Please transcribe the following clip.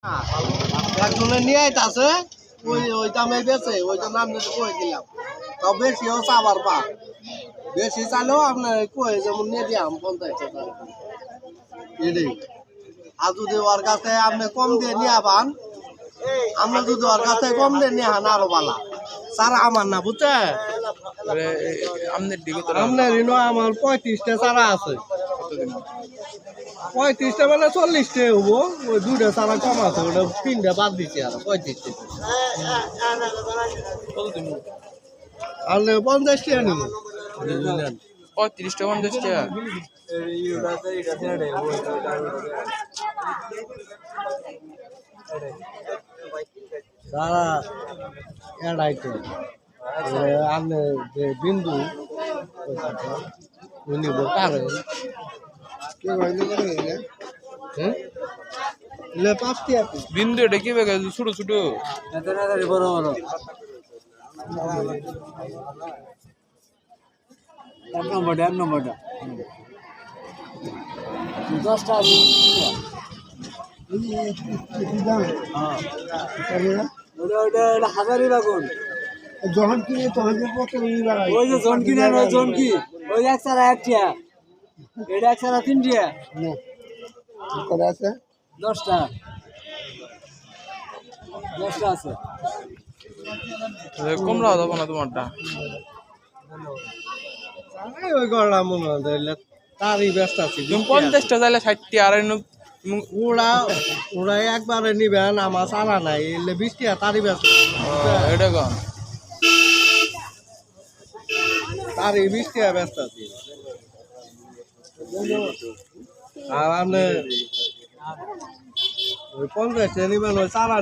একজনে নিয়ে আইতাছে ওই দামে বেচে ওই জন্য আপনাকে কয়ে দিলাম। তাও বেশিও চাবার পা বেশি চাইলেও আপনার কয়ে যেমন নিয়ে দিলাম 50 টাকা এটাই। আর যদি ওর কাছে আপনি কম দিয়ে নিয়ে পান, আপনি যদি ওর কাছে কম দিয়ে নিয়ে আন আরো ভালো। সারা আমার না বুঝছে আপনার ঋণ আমার 35টা চারা আছে। 35টা মানে 40টা হবো। ওই 2টা চারা কম আছে, ওটা 3টা বাদ দিচ্ছি আর 35টা। আপনি 50 টাকা নিব 35 টা 50 টাকা সারা এড়াইতে আপনি যে বিন্দু নিব কারণ বিন্দু এটা কি বেগে ছোট ছোট বড় বড় এক নম্বরটা 10টা হাজারই লাগুন যখন কিনে তখন ওই যে জন কিনে জন কি ওই এক সারা একটিয়া এটা এক সারা 3টিয়া করে আছে 10টা আছে কমলা হবে না তোমারটা ওই গড়া মনে হয় তারই ব্যস্ত আছি। তুমি 50টা চাইলে 60টা আর ওরা একবারে নিবেন আমার চালা নাই এলে 20 টাকা তারই ব্যস্ত এটা কম তারই 20 টাকা ব্যস্ত আছি। আর আপনি 50 টাকা নিবেন ওই চালা